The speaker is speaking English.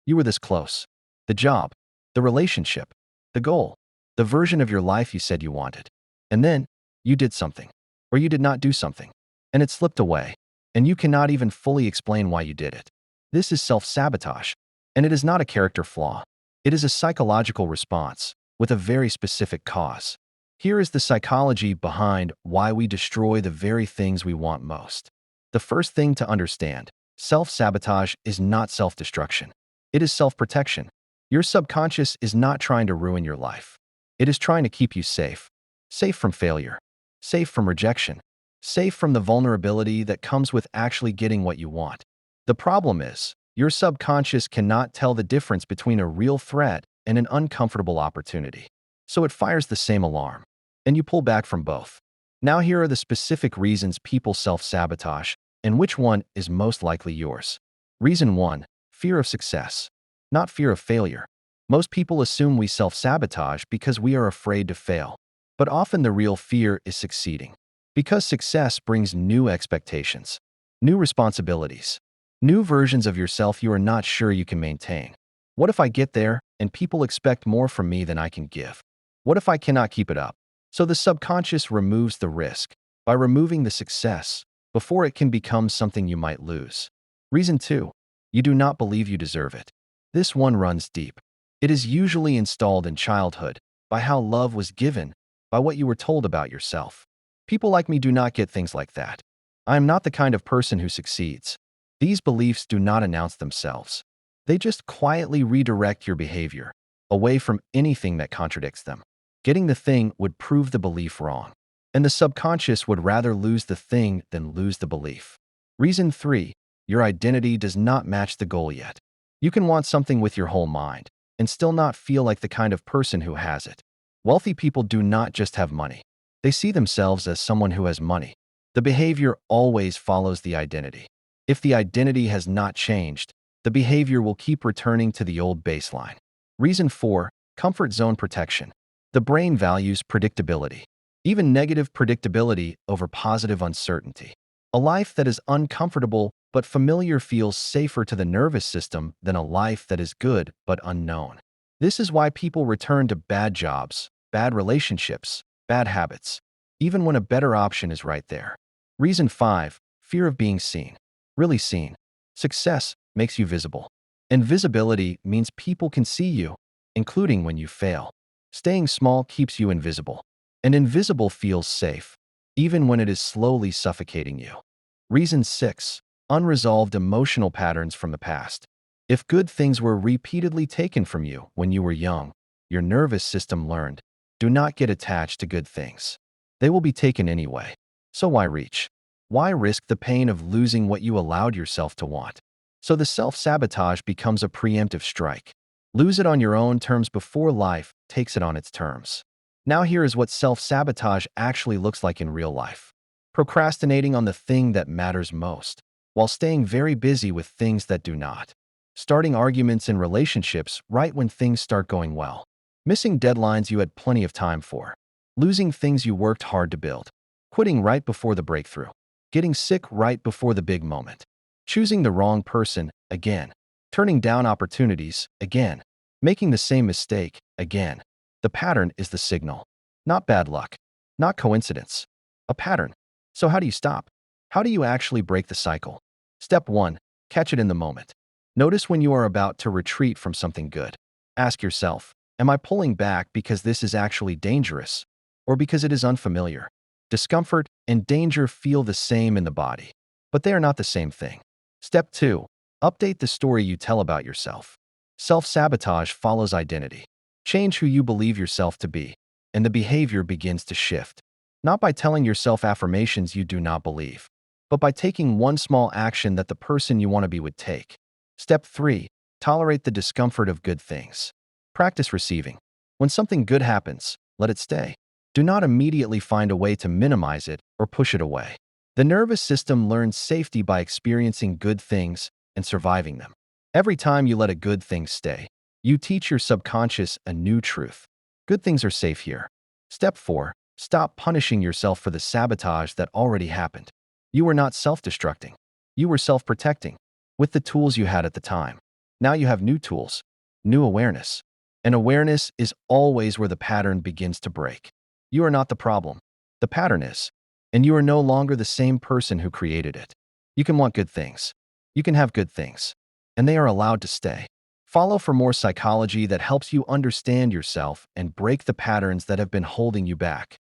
You were this close. The job, the relationship, the goal, the version of your life you said you wanted. And then, you did something. Or you did not do something. And it slipped away. And you cannot even fully explain why you did it. This is self-sabotage. And it is not a character flaw. It is a psychological response with a very specific cause. Here is the psychology behind why we destroy the very things we want most. The first thing to understand, self-sabotage is not self-destruction. It is self-protection. Your subconscious is not trying to ruin your life. It is trying to keep you safe. Safe from failure. Safe from rejection. Safe from the vulnerability that comes with actually getting what you want. The problem is, your subconscious cannot tell the difference between a real threat and an uncomfortable opportunity. So it fires the same alarm, and you pull back from both. Now here are the specific reasons people self-sabotage, and which one is most likely yours. Reason 1. Fear of success, not fear of failure. Most people assume we self-sabotage because we are afraid to fail. But often the real fear is succeeding. Because success brings new expectations, new responsibilities, new versions of yourself you are not sure you can maintain. What if I get there and people expect more from me than I can give? What if I cannot keep it up? So the subconscious removes the risk by removing the success before it can become something you might lose. Reason 2. You do not believe you deserve it. This one runs deep. It is usually installed in childhood by how love was given, by what you were told about yourself. People like me do not get things like that. I am not the kind of person who succeeds. These beliefs do not announce themselves. They just quietly redirect your behavior away from anything that contradicts them. Getting the thing would prove the belief wrong, and the subconscious would rather lose the thing than lose the belief. Reason 3. Your identity does not match the goal yet. You can want something with your whole mind and still not feel like the kind of person who has it. Wealthy people do not just have money. They see themselves as someone who has money. The behavior always follows the identity. If the identity has not changed, the behavior will keep returning to the old baseline. Reason 4. Comfort zone protection. The brain values predictability, even negative predictability over positive uncertainty. A life that is uncomfortable but familiar feels safer to the nervous system than a life that is good but unknown. This is why people return to bad jobs, bad relationships, bad habits, even when a better option is right there. Reason 5. Fear of being seen. Really seen. Success makes you visible. And visibility means people can see you, including when you fail. Staying small keeps you invisible. And invisible feels safe, even when it is slowly suffocating you. Reason 6. Unresolved emotional patterns from the past. If good things were repeatedly taken from you when you were young, your nervous system learned, do not get attached to good things. They will be taken anyway. So why reach? Why risk the pain of losing what you allowed yourself to want? So the self-sabotage becomes a preemptive strike. Lose it on your own terms before life takes it on its terms. Now here is what self-sabotage actually looks like in real life. Procrastinating on the thing that matters most, while staying very busy with things that do not. Starting arguments in relationships right when things start going well. Missing deadlines you had plenty of time for. Losing things you worked hard to build. Quitting right before the breakthrough. Getting sick right before the big moment. Choosing the wrong person again. Turning down opportunities again. Making the same mistake again. The pattern is the signal. Not bad luck. Not coincidence. A pattern. So how do you stop? How do you actually break the cycle? Step 1. Catch it in the moment. Notice when you are about to retreat from something good. Ask yourself, am I pulling back because this is actually dangerous, or because it is unfamiliar? Discomfort and danger feel the same in the body, but they are not the same thing. Step 2. Update the story you tell about yourself. Self-sabotage follows identity. Change who you believe yourself to be, and the behavior begins to shift. Not by telling yourself affirmations you do not believe, but by taking one small action that the person you want to be would take. Step 3. Tolerate the discomfort of good things. Practice receiving. When something good happens, let it stay. Do not immediately find a way to minimize it or push it away. The nervous system learns safety by experiencing good things and surviving them. Every time you let a good thing stay, you teach your subconscious a new truth. Good things are safe here. Step 4. Stop punishing yourself for the sabotage that already happened. You were not self-destructing. You were self-protecting, with the tools you had at the time. Now you have new tools, new awareness. And awareness is always where the pattern begins to break. You are not the problem. The pattern is. And you are no longer the same person who created it. You can want good things. You can have good things. And they are allowed to stay. Follow for more psychology that helps you understand yourself and break the patterns that have been holding you back.